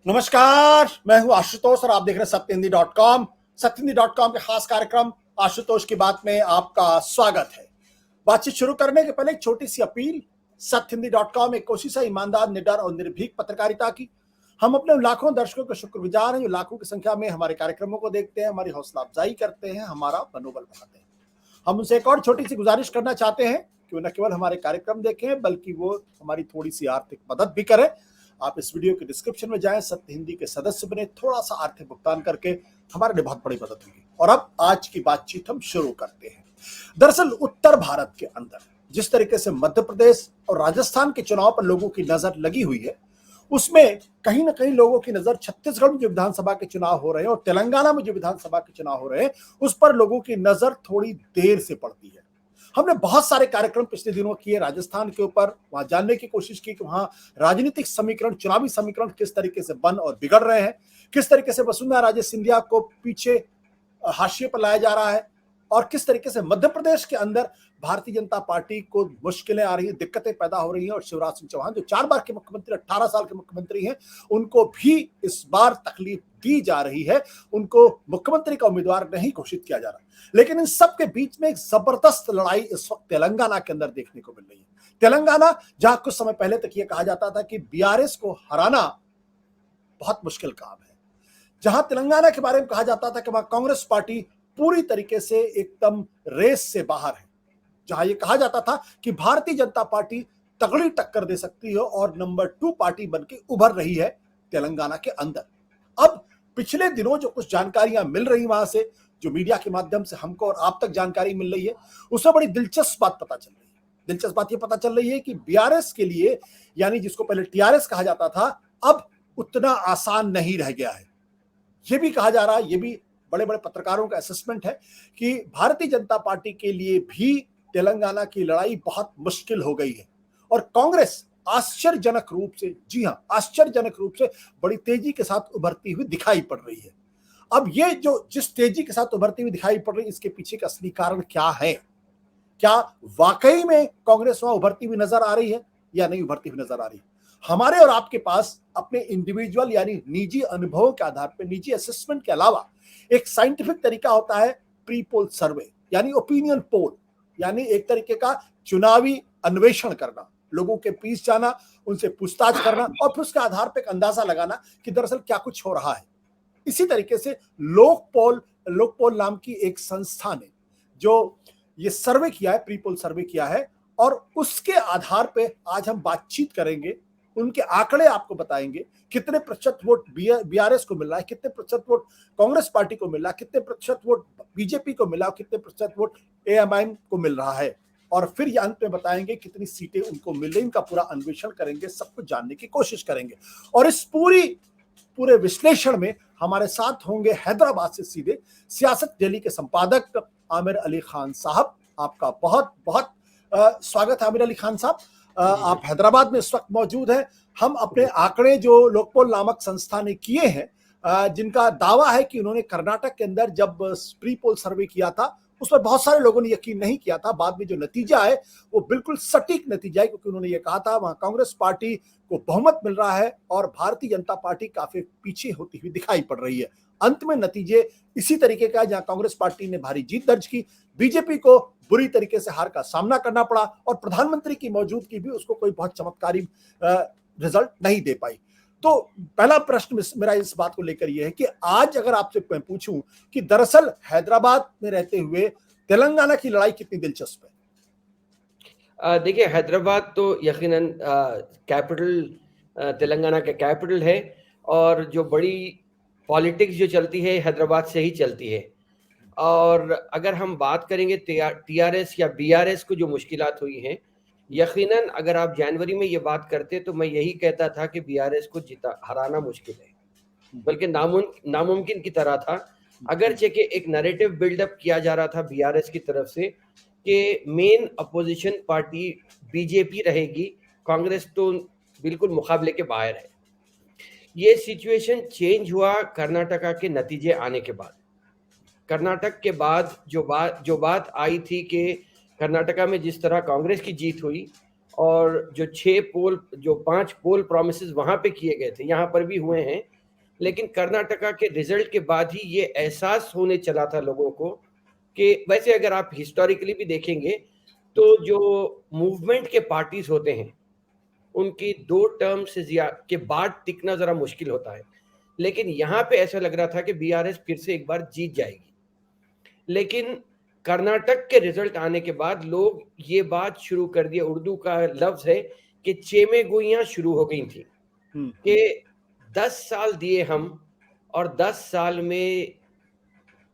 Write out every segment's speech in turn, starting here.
नमस्कार, मैं हूं आशुतोष और आप देख रहे हैं सत्यहिंदी.com। सत्यहिंदी.com के खास कार्यक्रम आशुतोष की बात में आपका स्वागत है। बातचीत शुरू करने के पहले एक छोटी सी अपील। सत्यहिंदी.com एक कोशिश है ईमानदार, निडर और निर्भीक पत्रकारिता की। हम अपने लाखों दर्शकों के शुक्रगुजार हैं जो लाखों की संख्या में हमारे कार्यक्रमों को देखते हैं, हमारी हौसला अफजाई करते हैं, हमारा मनोबल बढ़ाते हैं। हम उनसे एक और छोटी सी गुजारिश करना चाहते हैं कि वो न केवल हमारे कार्यक्रम देखें बल्कि वो हमारी थोड़ी सी आर्थिक मदद भी करें। आप इस वीडियो के डिस्क्रिप्शन में जाएं, सत्य हिंदी के सदस्य बने, थोड़ा सा आर्थिक भुगतान करके हमारे लिए बहुत बड़ी मदद होगी। और अब आज की बातचीत हम शुरू करते हैं। दरअसल उत्तर भारत के अंदर जिस तरीके से मध्य प्रदेश और राजस्थान के चुनाव पर लोगों की नजर लगी हुई है, उसमें कहीं ना कहीं लोगों की नजर छत्तीसगढ़ में जो विधानसभा के चुनाव हो रहे हैं और तेलंगाना में जो विधानसभा के चुनाव हो रहे हैं उस पर लोगों की नजर थोड़ी देर से पड़ती है। हमने बहुत सारे कार्यक्रम पिछले दिनों किए राजस्थान के ऊपर, वहां जानने की कोशिश की कि वहां राजनीतिक समीकरण, चुनावी समीकरण किस तरीके से बन और बिगड़ रहे हैं, किस तरीके से वसुंधरा राजे सिंधिया को पीछे हाशिए पर लाया जा रहा है और किस तरीके से मध्य प्रदेश के अंदर भारतीय जनता पार्टी को मुश्किलें आ रही हैं, दिक्कतें पैदा हो रही हैं और शिवराज सिंह चौहान जो 4 बार के मुख्यमंत्री, 18 साल के मुख्यमंत्री हैं, उनको भी इस बार तकलीफ दी जा रही है। उनको मुख्यमंत्री का उम्मीदवार नहीं घोषित किया जा रहा। लेकिन इन सब के बीच में एक जबरदस्त लड़ाई इस वक्त तेलंगाना के अंदर देखने को मिल रही है। तेलंगाना, जहां कुछ समय पहले तक यह कहा जाता था कि बीआरएस को हराना बहुत मुश्किल काम है, जहां तेलंगाना के बारे में कहा जाता था कि वहां कांग्रेस पार्टी पूरी तरीके से एकदम रेस से बाहर है, जहां यह कहा जाता था कि भारतीय जनता पार्टी तगड़ी टक्कर दे सकती है और नंबर 2 पार्टी बनकर उभर रही है तेलंगाना के अंदर। अब पिछले दिनों जो कुछ जानकारियां मिल रही वहां से, जो मीडिया के माध्यम से हमको और आप तक जानकारी मिल रही है, उसमें बड़ी दिलचस्प बात पता चल रही है। दिलचस्प बात यह पता चल रही है कि बीआरएस के लिए, यानी जिसको पहले टीआरएस कहा जाता था, अब उतना आसान नहीं रह गया है। यह भी कहा जा रहा है, यह भी बड़े बड़े पत्रकारों का असेसमेंट है कि भारतीय जनता पार्टी के लिए भी तेलंगाना की लड़ाई बहुत मुश्किल हो गई है और कांग्रेस आश्चर्यजनक रूप से, जी हां, आश्चर्यजनक रूप से बड़ी तेजी के साथ उभरती हुई दिखाई पड़ रही है। अब ये जो जिस तेजी के साथ उभरती हुई दिखाई पड़ रही है, इसके पीछे का असली कारण क्या है? क्या वाकई में कांग्रेस वहां उभरती हुई नजर आ रही है या नहीं उभरती हुई नजर आ रही है? हमारे और आपके पास अपने इंडिविजुअल यानी निजी अनुभवों के आधार पर, निजी असेसमेंट के अलावा एक साइंटिफिक तरीका होता है प्री पोल सर्वे, यानी ओपिनियन पोल, यानी एक तरीके का चुनावी अन्वेषण करना, लोगों के बीच जाना, उनसे पूछताछ करना और फिर उसके आधार पर एक अंदाजा लगाना कि दरअसल क्या कुछ हो रहा है। इसी तरीके से लोकपोल नाम की एक संस्था ने जो ये सर्वे किया है, प्री पोल सर्वे किया है, और उसके आधार पे आज हम बातचीत करेंगे। उनके आंकड़े आपको बताएंगे कितने प्रतिशत वोट बीआरएस को मिल रहा है, कितने प्रतिशत वोट कांग्रेस पार्टी को मिल रहा है, कितने प्रतिशत वोट बीजेपी को मिला और कितने प्रतिशत वोट एएमआईएम को मिल रहा है, और फिर ये अंत में बताएंगे कितनी सीटें उनको मिल रही। इनका पूरा अन्वेषण करेंगे, सब कुछ जानने की कोशिश करेंगे। और इस पूरे विश्लेषण में हमारे साथ होंगे हैदराबाद से सीधे सियासत डेली के संपादक आमिर अली खान साहब। आपका बहुत बहुत स्वागत है आमिर अली खान साहब। आप हैदराबाद में इस वक्त मौजूद हैं। हम अपने आंकड़े जो लोकपोल नामक संस्था ने किए हैं, जिनका दावा है कि उन्होंने कर्नाटक के अंदर जब प्री पोल सर्वे किया था उस पर बहुत सारे लोगों ने यकीन नहीं किया था। बाद में जो नतीजा है वो बिल्कुल सटीक नतीजा है, क्योंकि उन्होंने ये कहा था वहां कांग्रेस पार्टी को बहुमत मिल रहा है और भारतीय जनता पार्टी काफी पीछे होती हुई दिखाई पड़ रही है। अंत में नतीजे इसी तरीके का, जहां कांग्रेस पार्टी ने भारी जीत दर्ज की, बीजेपी को बुरी तरीके से हार का सामना करना पड़ा और प्रधानमंत्री की मौजूदगी भी उसको कोई बहुत चमत्कारी रिजल्ट नहीं दे पाई। तो पहला प्रश्न मेरा इस बात को लेकर यह है कि आज अगर आपसे मैं पूछूं कि दरअसल हैदराबाद में रहते हुए तेलंगाना की लड़ाई कितनी दिलचस्प है? देखिए, हैदराबाद तो यकीनन कैपिटल, तेलंगाना का कैपिटल है और जो बड़ी पॉलिटिक्स जो चलती है हैदराबाद से ही चलती है। और अगर हम बात करेंगे टीआरएस या बीआरएस को जो मुश्किलात हुई हैं, यकीनन अगर आप जनवरी में ये बात करते तो मैं यही कहता था कि बीआरएस को हराना मुश्किल है, बल्कि नामुमकिन की तरह था। अगरचे कि एक नैरेटिव बिल्डअप किया जा रहा था बीआरएस की तरफ से कि मेन अपोजिशन पार्टी बीजेपी रहेगी, कांग्रेस तो बिल्कुल मुकाबले के बाहर है। ये सिचुएशन चेंज हुआ कर्नाटका के नतीजे आने के बाद। कर्नाटक के बाद जो बात आई थी कि कर्नाटका में जिस तरह कांग्रेस की जीत हुई और जो 5 पोल प्रॉमिसेस वहां पे किए गए थे, यहाँ पर भी हुए हैं, लेकिन कर्नाटका के रिजल्ट के बाद ही ये एहसास होने चला था लोगों को कि वैसे अगर आप हिस्टोरिकली भी देखेंगे तो जो मूवमेंट के पार्टीज होते हैं उनकी 2 टर्म से के बाद टिकना जरा मुश्किल होता है, लेकिन यहाँ पे ऐसा लग रहा था कि बीआरएस फिर से एक बार जीत जाएगी। लेकिन कर्नाटक के रिजल्ट आने के बाद लोग ये बात शुरू कर दिया, उर्दू का लफ्ज है कि चेमे गोइयां शुरू हो गई थी कि 10 साल दिए हम और 10 साल में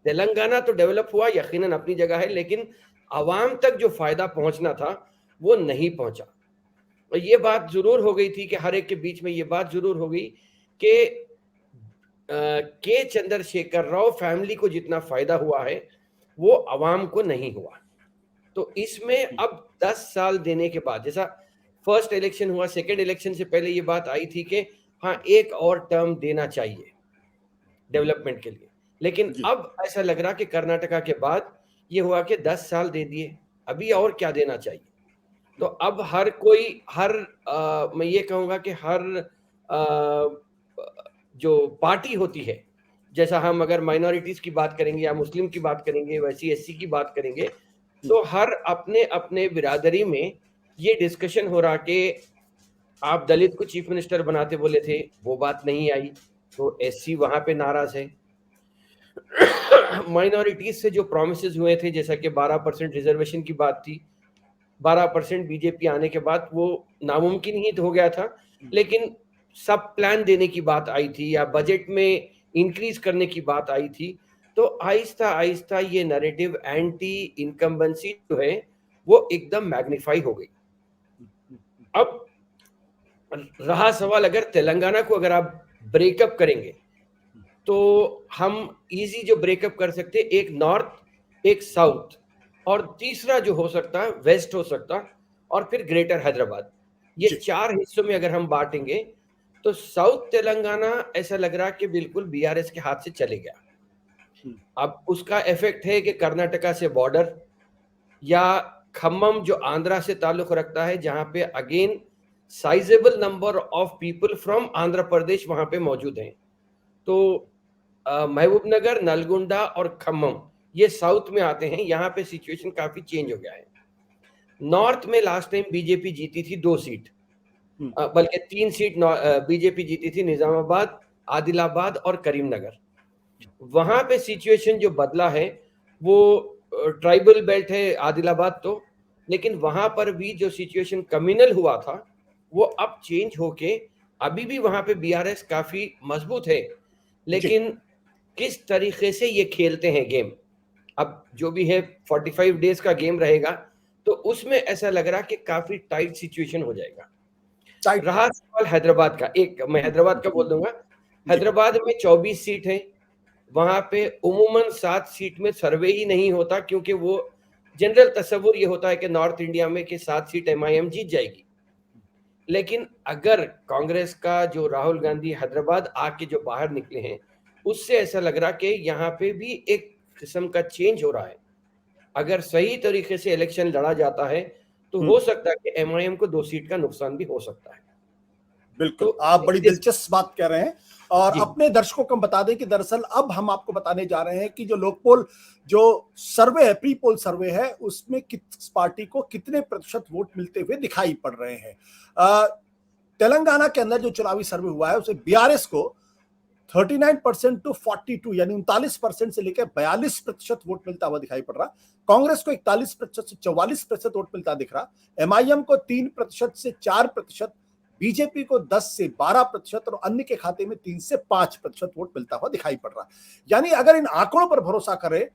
तेलंगाना तो डेवलप हुआ यकीनन अपनी जगह है, लेकिन आवाम तक जो फायदा पहुंचना था वो नहीं पहुंचा। और ये बात जरूर हो गई थी कि हर एक के बीच में ये बात जरूर हो गई कि के चंद्रशेखर राव फैमिली को जितना फायदा हुआ है वो आवाम को नहीं हुआ। तो इसमें अब 10 साल देने के बाद, जैसा फर्स्ट इलेक्शन हुआ, सेकंड इलेक्शन से पहले ये बात आई थी कि हाँ एक और टर्म देना चाहिए डेवलपमेंट के लिए, लेकिन अब ऐसा लग रहा कि कर्नाटका के बाद ये हुआ कि 10 साल दे दिए, अभी और क्या देना चाहिए। तो अब हर कोई मैं ये कहूँगा कि हर जो पार्टी होती है, जैसा हम अगर माइनॉरिटीज की बात करेंगे या मुस्लिम की बात करेंगे, वैसी एससी की बात करेंगे, तो हर अपने अपने बिरादरी में ये डिस्कशन हो रहा कि आप दलित को चीफ मिनिस्टर बनाते बोले थे, वो बात नहीं आई, तो एससी वहां पे नाराज है। माइनॉरिटीज से जो प्रोमिसेस हुए थे, जैसा कि 12% रिजर्वेशन की बात थी, 12% बीजेपी आने के बाद वो नामुमकिन ही हो गया था, लेकिन सब प्लान देने की बात आई थी या बजट में इंक्रीज करने की बात आई थी। तो आहिस्ता आहिस्ता ये नैरेटिव एंटी इनकम्बेंसी जो है वो एकदम मैग्नीफाई हो गई। अब रहा सवाल, अगर तेलंगाना को अगर आप ब्रेकअप करेंगे तो हम इजी जो ब्रेकअप कर सकते, एक नॉर्थ एक साउथ और तीसरा जो हो सकता है वेस्ट हो सकता, और फिर ग्रेटर हैदराबाद, ये 4 हिस्सों में अगर हम बांटेंगे तो साउथ तेलंगाना ऐसा लग रहा कि बिल्कुल बीआरएस के हाथ से चले गया। अब उसका इफेक्ट है कि कर्नाटका से बॉर्डर या खम्मम जो आंध्रा से ताल्लुक रखता है, जहां पे again sizeable number of people from Andhra Pradesh वहां पे मौजूद हैं। तो महबूबनगर, नलगोंडा और खम्मम ये साउथ में आते हैं, यहाँ पे सिचुएशन काफी चेंज हो गया है। नॉर्थ में लास्ट टाइम बीजेपी जीती थी 2 सीट, बल्कि 3 सीट बीजेपी जीती थी, निजामाबाद, आदिलाबाद और करीमनगर। वहां पे सिचुएशन जो बदला है वो ट्राइबल बेल्ट है आदिलाबाद तो, लेकिन वहां पर भी जो सिचुएशन कम्युनल हुआ था वो अब चेंज होके अभी भी वहां पे बीआरएस काफी मजबूत है, लेकिन किस तरीके से ये खेलते हैं गेम, अब जो भी है 45 डेज का गेम रहेगा, तो उसमें ऐसा लग रहा कि काफी टाइट सिचुएशन हो जाएगा। रहा सवाल हैदराबाद का, एक मैं हैदराबाद का बोल दूंगा। हैदराबाद में 24 सीट है, वहां पे उमूमन 7 सीट में सर्वे ही नहीं होता, क्योंकि वो जनरल तस्वुर ये होता है कि नॉर्थ इंडिया में कि 7 सीट एमआईएम जीत जाएगी। लेकिन अगर कांग्रेस का जो राहुल गांधी हैदराबाद आके जो बाहर निकले हैं, उससे ऐसा लग रहा कि यहाँ पे भी एक किस्म का चेंज हो रहा है। अगर सही तरीके से इलेक्शन लड़ा जाता है तो हो सकता है कि एमआईएम को 2 सीट का नुकसान भी हो सकता है। बिल्कुल, तो आप बड़ी दिलचस्प बात कह रहे हैं। और अपने दर्शकों को हम बता दें कि दरअसल अब हम आपको बताने जा रहे हैं कि जो लोकपोल जो सर्वे है, प्री पोल सर्वे है, उसमें किस पार्टी को कितने प्रतिशत वोट मिलते हुए दिखाई पड़ रहे हैं। तेलंगाना के अंदर जो चुनावी सर्वे हुआ है उसे बीआरएस को 39% टू 42 यानी 39% से लेकर 42% वोट मिलता हुआ दिखाई पड़ रहा। कांग्रेस को 41% से 44% वोट मिलता दिख रहा। एमआईएम को 3% से 4%, बीजेपी को 10 से 12% और अन्य के खाते में 3 से 5% वोट मिलता हुआ दिखाई पड़ रहा। यानी अगर इन आंकड़ों पर भरोसा करें,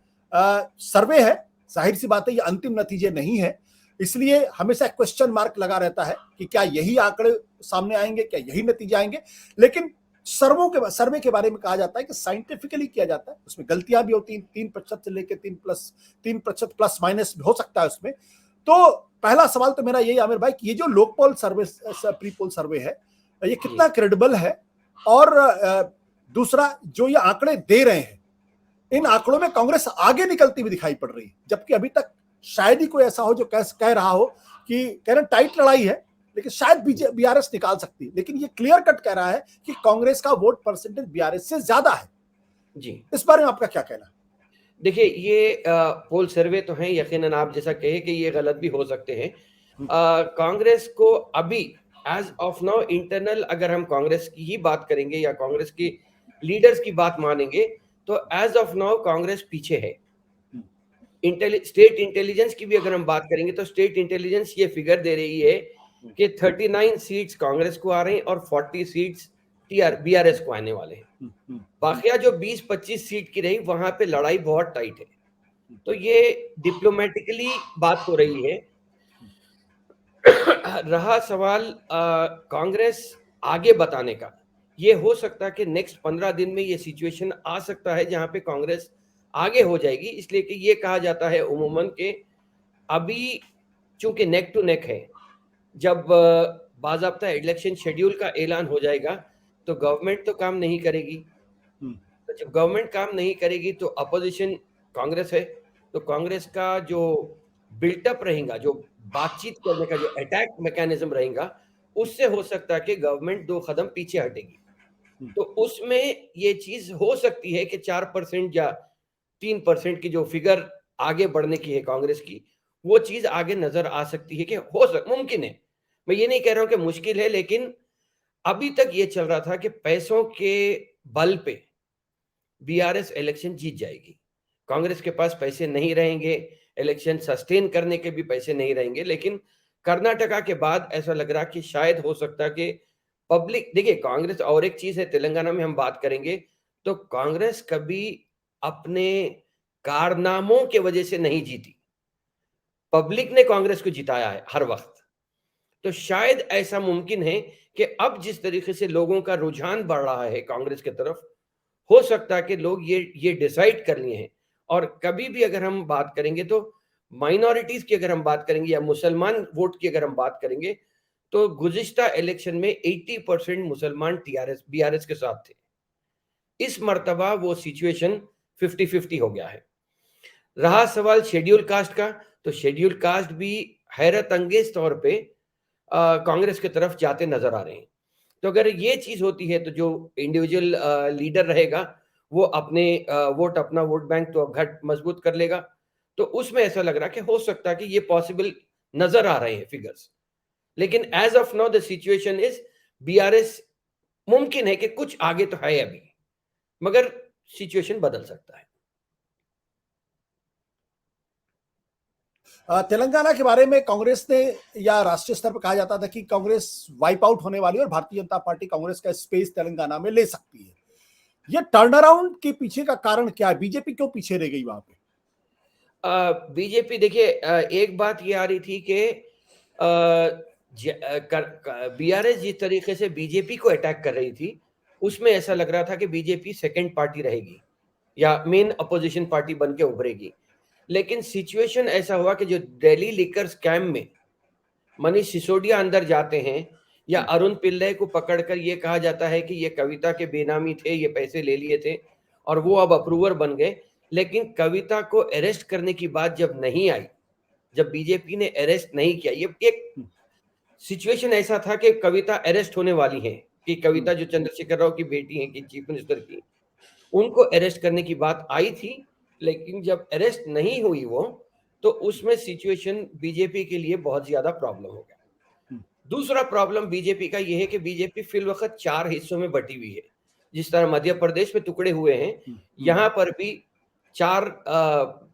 सर्वे है, जाहिर सी बात है ये अंतिम नतीजे नहीं है, इसलिए हमेशा क्वेश्चन मार्क लगा रहता है कि क्या यही आंकड़े सामने आएंगे, क्या यही नतीजे आएंगे। लेकिन सर्वे के बारे में कहा जाता है कि साइंटिफिकली किया जाता है, उसमें गलतियां भी होती हैं, 3% से लेकर 3% प्लस माइनस हो सकता है उसमें। तो पहला सवाल तो मेरा यही आमिर भाई कि ये जो लोकपोल सर्वे, प्री पोल सर्वे है, ये कितना क्रेडिबल है, और दूसरा जो ये आंकड़े दे रहे हैं, इन आंकड़ों में कांग्रेस आगे निकलती हुई दिखाई पड़ रही है, जबकि अभी तक शायद ही कोई ऐसा हो जो कह रहा हो कि कह रहे टाइट लड़ाई है, लेकिन शायद बीआरएस निकाल सकती है, लेकिन ये क्लियर कट कह रहा है कि कांग्रेस का वोट परसेंटेज बीआरएस से ज्यादा है जी। इस बारे में आपका क्या कहना है? देखिए, ये पोल सर्वे तो हैं, यकीनन आप जैसा कहे कि ये गलत भी हो सकते हैं। कांग्रेस को अभी एज ऑफ नाउ इंटरनल, अगर हम कांग्रेस की ही बात करेंगे या कांग्रेस की लीडर्स की बात मानेंगे, तो एज ऑफ नाउ कांग्रेस पीछे है। स्टेट इंटेलिजेंस की भी अगर हम बात करेंगे तो स्टेट इंटेलिजेंस ये फिगर दे रही है कि 39 सीट्स कांग्रेस को आ रही हैं और 40 सीट्स बीआरएस को आने वाले हैं। बाकिया जो 20-25 सीट की रही, वहां पे लड़ाई बहुत टाइट है। तो ये डिप्लोमेटिकली बात हो रही है। रहा सवाल कांग्रेस आगे बताने का, ये हो सकता है कि नेक्स्ट 15 दिन में ये सिचुएशन आ सकता है जहां पे कांग्रेस आगे हो जाएगी, इसलिए कि ये कहा जाता है उमूमन के अभी चूंकि नेक टू नेक है, जब बाज़ाब्ता इलेक्शन शेड्यूल का ऐलान हो जाएगा तो गवर्नमेंट तो काम नहीं करेगी। तो जब गवर्नमेंट काम नहीं करेगी तो अपोजिशन कांग्रेस है, तो कांग्रेस का जो बिल्टअप रहेगा, जो बातचीत करने का जो अटैक मैकेनिज्म रहेगा, उससे हो सकता है कि गवर्नमेंट 2 कदम पीछे हटेगी। तो उसमें ये चीज हो सकती है कि 4% या 3% की जो फिगर आगे बढ़ने की है कांग्रेस की, वो चीज आगे नजर आ सकती है कि मुमकिन है। मैं ये नहीं कह रहा हूं कि मुश्किल है, लेकिन अभी तक ये चल रहा था कि पैसों के बल पे बीआरएस इलेक्शन जीत जाएगी। कांग्रेस के पास पैसे नहीं रहेंगे, इलेक्शन सस्टेन करने के भी पैसे नहीं रहेंगे, लेकिन कर्नाटका के बाद ऐसा लग रहा कि शायद हो सकता कि पब्लिक, देखिए कांग्रेस, और एक चीज है, तेलंगाना में हम बात करेंगे तो कांग्रेस कभी अपने कारनामों के वजह से नहीं जीती, पब्लिक ने कांग्रेस को जिताया है हर वक्त। तो शायद ऐसा मुमकिन है कि अब जिस तरीके से लोगों का रुझान बढ़ रहा है कांग्रेस की तरफ, हो सकता है कि लोग ये डिसाइड कर लिए हैं। और कभी भी अगर हम बात करेंगे तो माइनॉरिटीज की अगर हम बात करेंगे या मुसलमान वोट की अगर हम बात करेंगे, तो गुज़िश्ता इलेक्शन में 80% मुसलमान बीआरएस के साथ थे। इस मर्तबा वो सिचुएशन 50-50 हो गया है। रहा सवाल शेड्यूल कास्ट का, तो शेड्यूल कास्ट भी हैरत अंगेज तौर पे कांग्रेस की तरफ जाते नजर आ रहे हैं। तो अगर ये चीज होती है तो जो इंडिविजुअल लीडर रहेगा वो अपना वोट बैंक तो घट मजबूत कर लेगा। तो उसमें ऐसा लग रहा है कि हो सकता है कि ये पॉसिबल नजर आ रहे हैं फिगर्स, लेकिन as of now the situation is BRS मुमकिन है कि कुछ आगे तो है अभी, मगर सिचुएशन बदल सकता है। तेलंगाना के बारे में कांग्रेस ने या राष्ट्रीय स्तर पर कहा जाता था कि कांग्रेस वाइप आउट होने वाली है और भारतीय जनता पार्टी कांग्रेस का स्पेस तेलंगाना में ले सकती है। ये टर्न अराउंड के पीछे का कारण क्या है? बीजेपी क्यों पीछे रह गई वहां पे? बीजेपी, देखिए एक बात ये आ रही थी कि बीआरएस जिस तरीके से बीजेपी को अटैक कर रही थी, उसमें ऐसा लग रहा था कि बीजेपी सेकंड पार्टी रहेगी या मेन अपोजिशन पार्टी बन के उभरेगी। लेकिन सिचुएशन ऐसा हुआ कि जो दिल्ली लिकर स्कैम में मनीष सिसोदिया अंदर जाते हैं या अरुण पिल्लई को पकड़कर ये कहा जाता है कि ये कविता के बेनामी थे, ये पैसे ले लिए थे और वो अब अप्रूवर बन गए। लेकिन कविता को अरेस्ट करने की बात जब नहीं आई, जब बीजेपी ने अरेस्ट नहीं किया, ये एक सिचुएशन ऐसा था कि कविता अरेस्ट होने वाली है, कि कविता जो चंद्रशेखर राव की बेटी है, कि चीफ मिनिस्टर की, उनको अरेस्ट करने की बात आई थी। लेकिन जब अरेस्ट नहीं हुई वो, तो उसमें सिचुएशन बीजेपी के लिए बहुत ज्यादा प्रॉब्लम हो गया। दूसरा प्रॉब्लम बीजेपी का यह है कि बीजेपी फिल वक्त 4 हिस्सों में बटी हुई है। जिस तरह मध्य प्रदेश में टुकड़े हुए हैं, यहां पर भी 4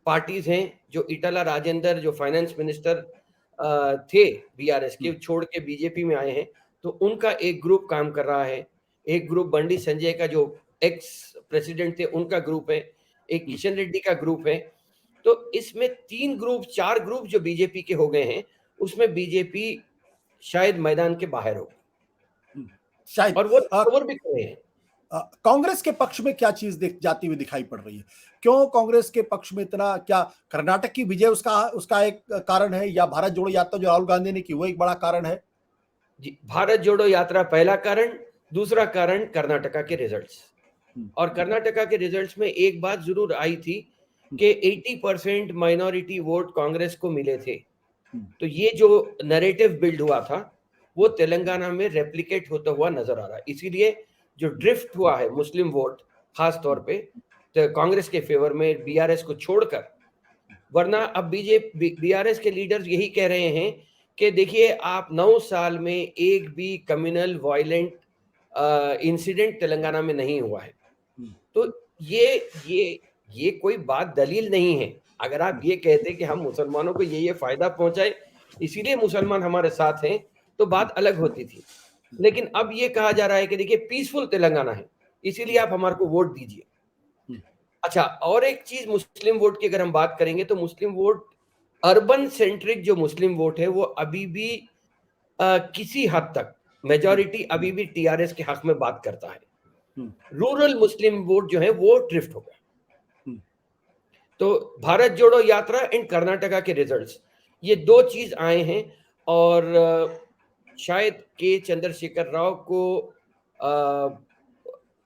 पार्टीज हैं। जो इटाला राजेंद्र, जो फाइनेंस मिनिस्टर थे बीआरएस के, छोड़ के बीजेपी में आए हैं, तो उनका एक ग्रुप काम कर रहा है। एक ग्रुप बंडी संजय का, जो एक्स प्रेसिडेंट थे, उनका ग्रुप है। एक किशन रेड्डी का ग्रुप है। तो इसमें 4 ग्रुप जो बीजेपी के हो गए हैं, उसमें बीजेपी शायद मैदान के बाहर होगी, शायद। और वो खबर भी कर रहे हैं। कांग्रेस के पक्ष में क्या चीज जाती हुई दिखाई पड़ रही है? क्यों कांग्रेस के पक्ष में इतना? क्या कर्नाटक की विजय उसका एक कारण है, या भारत जोड़ो यात्रा जो राहुल गांधी ने की वो एक बड़ा कारण है? जी, भारत जोड़ो यात्रा पहला कारण। दूसरा कारण कर्नाटका के रिजल्ट्स। और कर्नाटका के रिजल्ट्स में एक बात जरूर आई थी कि 80% माइनॉरिटी वोट कांग्रेस को मिले थे। तो ये जो नैरेटिव बिल्ड हुआ था, वो तेलंगाना में रेप्लिकेट होता हुआ नजर आ रहा है। इसीलिए जो ड्रिफ्ट हुआ है मुस्लिम वोट खास तौर पे तो कांग्रेस के फेवर में बीआरएस को छोड़कर, वरना अब बीजेपी बीआरएस के लीडर्स यही कह रहे हैं कि देखिए आप 9 साल में एक भी कम्युनल वायलेंट इंसिडेंट तेलंगाना में नहीं हुआ है। तो ये कोई बात दलील नहीं है। अगर आप ये कहते कि हम मुसलमानों को ये फायदा पहुंचाए इसीलिए मुसलमान हमारे साथ हैं तो बात अलग होती थी। लेकिन अब ये कहा जा रहा है कि देखिए पीसफुल तेलंगाना है इसीलिए आप हमारे को वोट दीजिए। अच्छा, और एक चीज मुस्लिम वोट की अगर हम बात करेंगे तो मुस्लिम वोट अर्बन सेंट्रिक जो मुस्लिम वोट है वो अभी भी किसी हद तक मेजॉरिटी अभी भी टीआरएस के हक में बात करता है। रूरल मुस्लिम वोट जो है वो ड्रिफ्ट हो गया। तो भारत जोड़ो यात्रा एंड कर्नाटका के रिजल्ट्स, ये दो चीज आए हैं और शायद के चंद्रशेखर राव को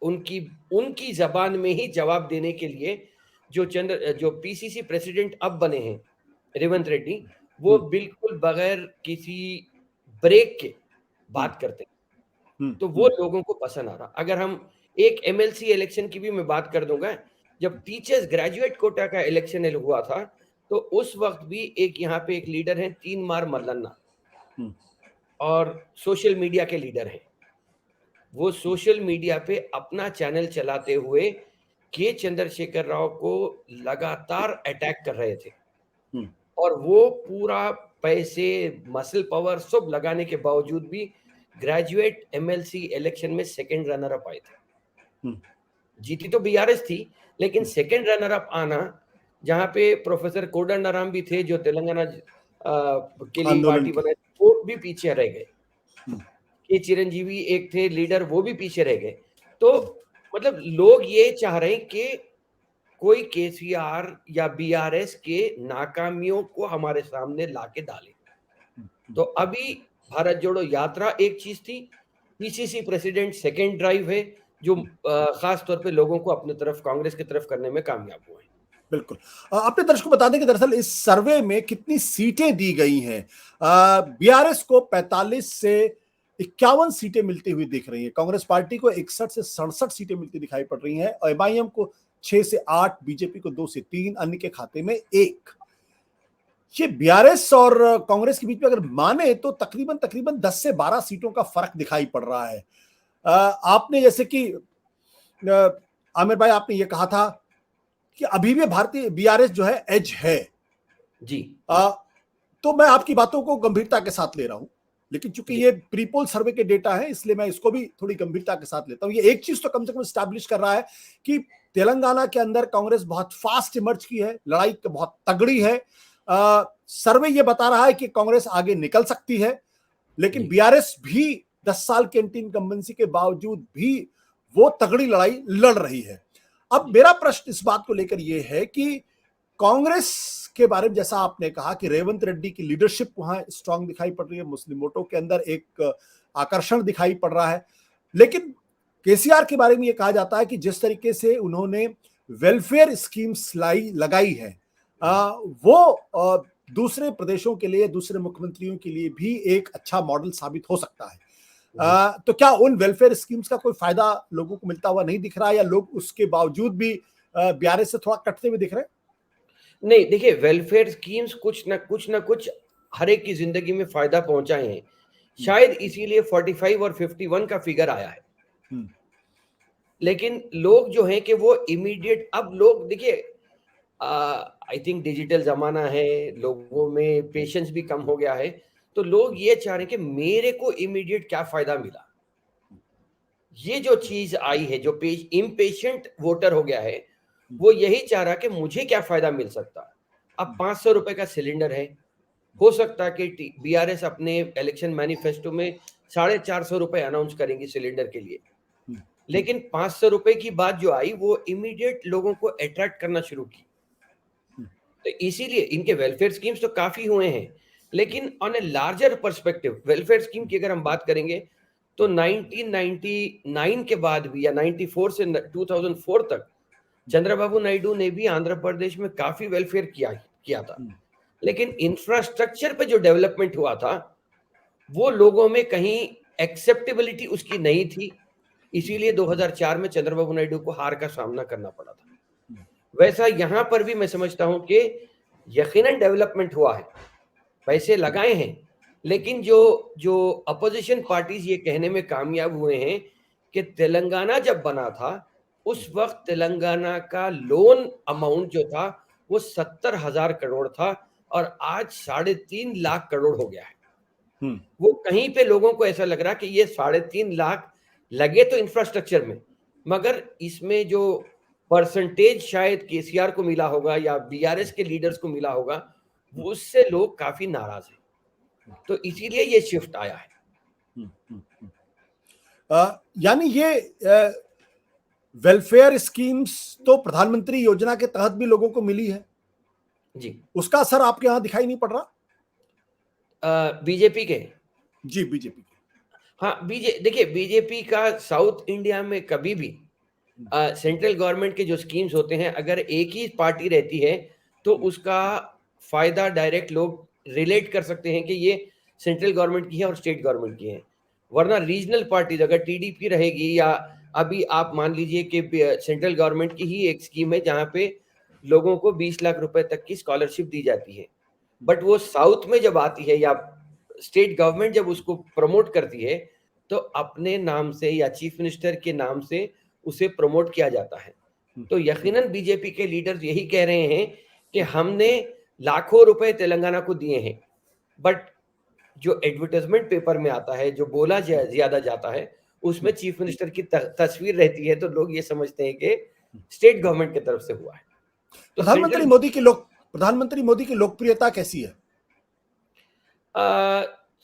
उनकी जबान में ही जवाब देने के लिए जो पीसीसी प्रेसिडेंट अब बने हैं रेवंत रेड्डी, वो बिल्कुल बगैर किसी ब्रेक के बात करते हैं। तो वो लोगों को पसंद आ रहा। अगर हम एक एमएलसी इलेक्शन की भी मैं बात कर दूंगा, जब टीचर्स ग्रेजुएट कोटा का इलेक्शन हुआ था तो उस वक्त भी एक यहाँ पे एक लीडर है तीन मार मल्लन्ना और सोशल मीडिया के लीडर हैं। वो सोशल मीडिया पे अपना चैनल चलाते हुए के चंद्रशेखर राव को लगातार अटैक कर रहे थे और वो पूरा पैसे मसल पावर सब लगाने के बावजूद भी ग्रेजुएट एमएलसी इलेक्शन में सेकंड रनर अप आए थे। जीती तो बीआरएस थी लेकिन सेकंड रनर अप आना, जहां पे प्रोफेसर कोदंडराम भी थे जो तेलंगाना के लिए पार्टी बनाए, वो भी पीछे रह गए। के चिरंजीवी एक थे लीडर, वो भी पीछे रह गए। तो मतलब लोग ये चाह रहे हैं कि कोई केसीआर या बीआरएस के नाकामियों को हमारे सामने लाके डाले। तो अभी भारत जोड़ो यात्रा एक चीज थी, पीसीसी प्रेसिडेंट सेकंड ड्राइव है जो खास तौर पे लोगों को अपने तरफ कांग्रेस की तरफ करने में कामयाब हुए हैं। बिल्कुल। अपने दर्शकों को बता दें कि दरअसल इस सर्वे में कितनी सीटें दी गई हैं। बीआरएस को 45 से 51 सीटें मिलती हुई दिख रही हैं, कांग्रेस पार्टी को 61 से 67 सीटें मिलती दिखाई पड़ रही हैं और एमआईएम को 6 से 8, बीजेपी को 2 से 3, अन्य के खाते में 1। ये बीआरएस और कांग्रेस के बीच में अगर माने तो तकरीबन 10 से 12 सीटों का फर्क दिखाई पड़ रहा है। आपने जैसे कि आमिर भाई आपने ये कहा था कि अभी भी भारतीय बीआरएस जो है एज है जी। तो मैं आपकी बातों को गंभीरता के साथ ले रहा हूं, लेकिन चूंकि ये प्रीपोल सर्वे के डेटा है इसलिए मैं इसको भी थोड़ी गंभीरता के साथ लेता हूं। ये एक चीज तो कम से कम स्टैब्लिश कर रहा है कि तेलंगाना के अंदर कांग्रेस बहुत फास्ट इमर्ज की है, लड़ाई बहुत तगड़ी है। सर्वे ये बता रहा है कि कांग्रेस आगे निकल सकती है, लेकिन बीआरएस भी 10 साल के एंटी इनकम्बेंसी के बावजूद भी वो तगड़ी लड़ाई लड़ रही है। अब मेरा प्रश्न इस बात को लेकर यह है कि कांग्रेस के बारे में जैसा आपने कहा कि रेवंत रेड्डी की लीडरशिप वहां स्ट्रांग दिखाई पड़ रही है, मुस्लिम वोटों के अंदर एक आकर्षण दिखाई पड़ रहा है, लेकिन केसीआर के बारे में यह कहा जाता है कि जिस तरीके से उन्होंने वेलफेयर स्कीम्स लगाई है वो दूसरे प्रदेशों के लिए, दूसरे मुख्यमंत्रियों के लिए भी एक अच्छा मॉडल साबित हो सकता है। तो क्या उन वेलफेयर स्कीम्स का कोई फायदा लोगों को मिलता हुआ नहीं दिख रहा है या लोग उसके बावजूद भी बीआरएस से थोड़ा कटते हुए दिख रहे हैं? नहीं, देखिए वेलफेयर स्कीम्स कुछ ना कुछ हर एक की जिंदगी में फायदा पहुंचाए हैं, शायद इसीलिए 45 और 51 का फिगर आया है। लेकिन लोग जो हैं कि वो इमीडिएट, अब लोग देखिए आई थिंक डिजिटल जमाना है, लोगों में पेशेंस भी कम हो गया है, तो लोग ये चाह रहे हैं कि मेरे को इमीडिएट क्या फायदा मिला। ये जो चीज आई है, जो इम्पेशेंट वोटर हो गया है, वो यही चाह रहा कि मुझे क्या फायदा मिल सकता। अब 500 रुपए का सिलेंडर है, हो सकता है कि बीआरएस अपने इलेक्शन मैनिफेस्टो में 450 रुपए अनाउंस करेंगे सिलेंडर के लिए, लेकिन 500 रुपए की बात जो आई वो इमीडिएट लोगों को अट्रैक्ट करना शुरू की। तो इसीलिए इनके वेलफेयर स्कीम्स तो काफी हुए हैं, लेकिन on a larger perspective welfare scheme की अगर हम बात करेंगे तो 1999 के बाद भी या 94 से 2004 तक चंद्रबाबू नायडू ने भी आंध्र प्रदेश में काफी वेलफेयर किया था, लेकिन इंफ्रास्ट्रक्चर पे जो डेवलपमेंट हुआ था वो लोगों में कहीं एक्सेप्टेबिलिटी उसकी नहीं थी, इसीलिए 2004 में चंद्रबाबू नायडू को हार का सामना करना पड़ा था। वैसा यहां पर भी मैं समझता हूं कि यकीनन डेवलपमेंट हुआ है, पैसे लगाए हैं, लेकिन जो जो अपोजिशन पार्टीज ये कहने में कामयाब हुए हैं कि तेलंगाना जब बना था उस वक्त तेलंगाना का लोन अमाउंट जो था वो 70,000 करोड़ था और आज 3.5 लाख करोड़ हो गया है। वो कहीं पे लोगों को ऐसा लग रहा कि ये 3.5 लाख लगे तो इंफ्रास्ट्रक्चर में, मगर इसमें जो परसेंटेज शायद केसीआर को मिला होगा या बीआरएस के लीडर्स को मिला होगा, वो उससे लोग काफी नाराज हैं, तो इसीलिए ये शिफ्ट आया है। यानी ये वेलफेयर स्कीम्स तो प्रधानमंत्री योजना के तहत भी लोगों को मिली है जी, उसका असर आपके यहाँ दिखाई नहीं पड़ रहा? बीजेपी के जी, बीजेपी के। हाँ, देखिए बीजेपी का साउथ इंडिया में कभी भी सेंट्रल गवर्नमेंट के जो स्कीम्स होते हैं, अगर एक ही पार्टी रहती है तो उसका फायदा डायरेक्ट लोग रिलेट कर सकते हैं कि ये सेंट्रल गवर्नमेंट की है और स्टेट गवर्नमेंट की है। वरना रीजनल पार्टीज, अगर टीडीपी रहेगी या अभी आप मान लीजिए कि सेंट्रल गवर्नमेंट की ही एक स्कीम है जहां पे लोगों को 20 लाख रुपए तक की स्कॉलरशिप दी जाती है, बट वो साउथ में जब आती है या स्टेट गवर्नमेंट जब उसको प्रमोट करती है तो अपने नाम से या चीफ मिनिस्टर के नाम से उसे प्रमोट किया जाता है। तो यकीनन बीजेपी के लीडर्स यही कह रहे हैं कि हमने लाखों रुपए तेलंगाना को दिए हैं, बट जो एडवर्टाइजमेंट पेपर में आता है, जो बोला ज्यादा जाता है, उसमें चीफ मिनिस्टर की तस्वीर रहती है, तो लोग ये समझते हैं कि स्टेट गवर्नमेंट की तरफ से हुआ है। तो प्रधानमंत्री मोदी की लोकप्रियता कैसी है?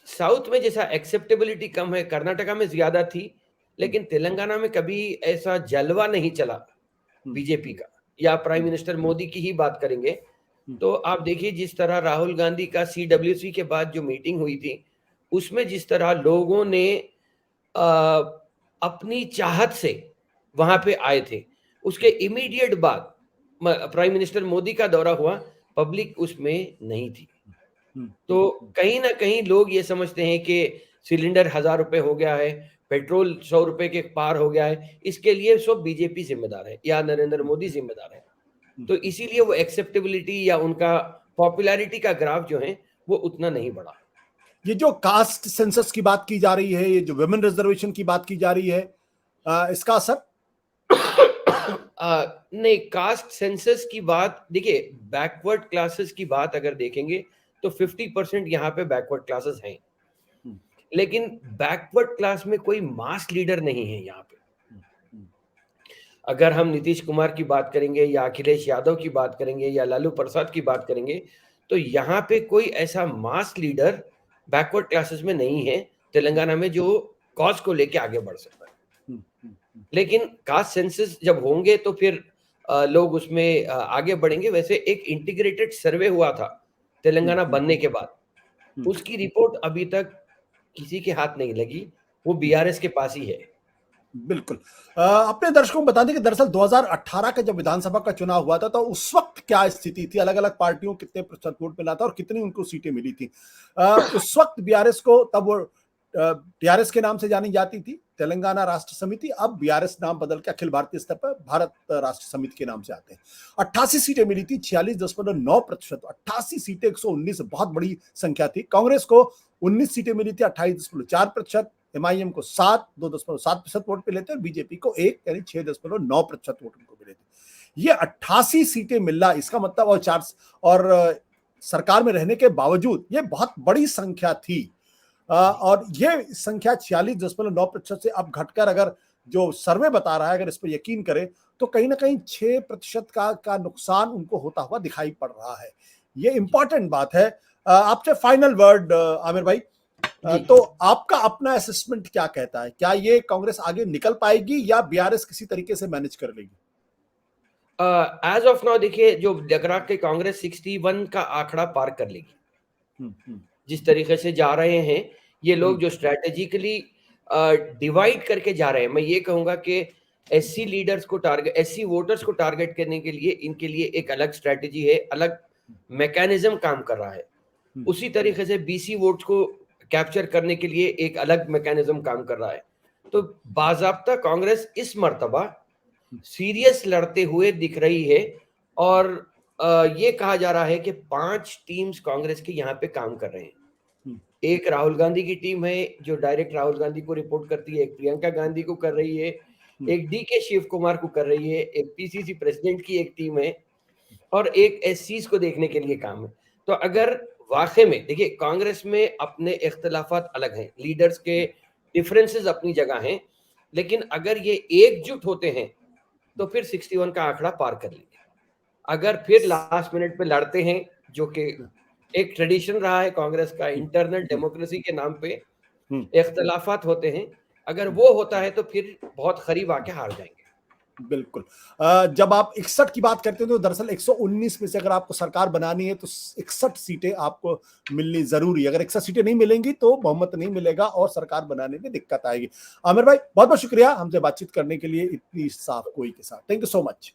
साउथ में जैसा एक्सेप्टेबिलिटी कम है, कर्नाटका में ज्यादा थी, लेकिन तेलंगाना में कभी ऐसा जलवा नहीं चला बीजेपी का। या प्राइम मिनिस्टर मोदी की ही बात करेंगे तो आप देखिए जिस तरह राहुल गांधी का सीडब्ल्यूसी के बाद जो मीटिंग हुई थी, उसमें जिस तरह लोगों ने अपनी चाहत से वहां पे आए थे, उसके इमीडिएट बाद प्राइम मिनिस्टर मोदी का दौरा हुआ, पब्लिक उसमें नहीं थी। तो कहीं ना कहीं लोग ये समझते हैं कि सिलेंडर 1,000 रुपए हो गया है, पेट्रोल 100 रुपए के पार हो गया है, इसके लिए सब बीजेपी जिम्मेदार है या नरेंद्र मोदी जिम्मेदार है। तो इसीलिए वो एक्सेप्टेबिलिटी या उनका पॉपुलैरिटी का ग्राफ जो है वो उतना नहीं बढ़ा। ये जो कास्ट सेंसस की बात की जा रही है, ये जो वुमेन रिजर्वेशन की बात की जा रही है, इसका असर? नहीं, कास्ट सेंसस की बात देखिए, बैकवर्ड क्लासेस की बात अगर देखेंगे तो 50% यहाँ पे बैकवर्ड क्लासेस हैं, लेकिन बैकवर्ड क्लास में कोई मास लीडर नहीं है यहाँ पे। अगर हम नीतीश कुमार की बात करेंगे या अखिलेश यादव की बात करेंगे या लालू प्रसाद की बात करेंगे, तो यहाँ पे कोई ऐसा मास लीडर बैकवर्ड क्लासेस में नहीं है तेलंगाना में जो कॉज को लेके आगे बढ़ सकता है। लेकिन कास्ट सेंसस जब होंगे तो फिर लोग उसमें आगे बढ़ेंगे। वैसे एक इंटीग्रेटेड सर्वे हुआ था तेलंगाना बनने के बाद, उसकी रिपोर्ट अभी तक किसी के हाथ नहीं लगी, वो बीआरएस के पास ही है। बिल्कुल। अपने दर्शकों को बता दें कि दरअसल 2018 का जब विधानसभा का चुनाव हुआ था तो उस वक्त क्या स्थिति थी, अलग अलग पार्टियों कितने प्रतिशत वोट मिला था और कितनी उनको सीटें मिली थी। उस वक्त बीआरएस को, तब वो टीआरएस के नाम से जानी जाती थी, तेलंगाना राष्ट्र समिति, अब बीआरएस नाम बदल के अखिल भारतीय स्तर पर भारत राष्ट्र समिति के नाम से आते हैं। 88 सीटें मिली थी, 46.9%। 88 सीटें 119 बहुत बड़ी संख्या थी। कांग्रेस को 19 सीटें मिली थी, 28.4%। एमआईएम को 2.7% वोट मिले थे और बीजेपी को 1 यानी 6.9% वोट उनको मिले थे। ये 88 सीटें मिलना, इसका मतलब और सरकार में रहने के बावजूद ये बहुत बड़ी संख्या थी। और ये संख्या 46.9% से अब घटकर, अगर जो सर्वे बता रहा है अगर इस पर यकीन करें, तो कहीं ना कहीं 6% का नुकसान उनको होता हुआ दिखाई पड़ रहा है। ये इंपॉर्टेंट बात है। आपसे फाइनल वर्ड आमिर भाई, तो आपका अपना असेसमेंट क्या कहता है? क्या ये कांग्रेस आगे निकल पाएगी या बीआरएस किसी तरीके से मैनेज कर लेगी? एज ऑफ नाउ देखिए, जो लग रहा कि कांग्रेस 61 का आंकड़ा पार कर लेगी। जिस तरीके से जा रहे हैं ये लोग, जो स्ट्रेटेजिकली डिवाइड करके जा रहे हैं, मैं ये कहूंगा कि एससी लीडर्स को टारगेट, एससी वोटर्स को टारगेट करने के लिए इनके लिए एक अलग स्ट्रेटेजी है, अलग मैकेनिज्म काम कर रहा है। उसी तरीके से बीसी वोट्स को कैप्चर करने के लिए एक अलग मैकेनिज्म काम कर रहा है। तो बाज़ाब्ता कांग्रेस इस मर्तबा सीरियस लड़ते हुए दिख रही है और ये कहा जा रहा है कि 5 टीम्स कांग्रेस के यहाँ पे काम कर रहे हैं। एक राहुल गांधी की टीम है जो डायरेक्ट राहुल गांधी को रिपोर्ट करती है, एक प्रियंका गांधी को कर रही है, एक डीके शिव कुमार को कर रही है, एक पीसीसी प्रेसिडेंट की एक टीम है और एक एससीज को देखने के लिए काम है। तो अगर वाकई में देखिए कांग्रेस में अपने इख्तिलाफात अलग हैं, लीडर्स के डिफरेंसेस अपनी जगह हैं, लेकिन अगर ये एकजुट होते हैं तो फिर 61 का आंकड़ा पार कर लेंगे। अगर फिर लास्ट मिनट पे लड़ते हैं, जो कि एक ट्रेडिशन रहा है कांग्रेस का, इंटरनल डेमोक्रेसी के नाम पे इख्तिलाफात होते हैं, अगर वो होता है तो फिर बहुत करीब आके हार जाएंगे। बिल्कुल। जब आप 61 की बात करते हैं तो दरअसल 119 में से अगर आपको सरकार बनानी है तो 61 सीटें आपको मिलनी जरूरी है। अगर 61 सीटें नहीं मिलेंगी तो बहुमत नहीं मिलेगा और सरकार बनाने में दिक्कत आएगी। आमिर भाई बहुत बहुत शुक्रिया हमसे बातचीत करने के लिए इतनी साफ गोई के साथ। Thank you so much.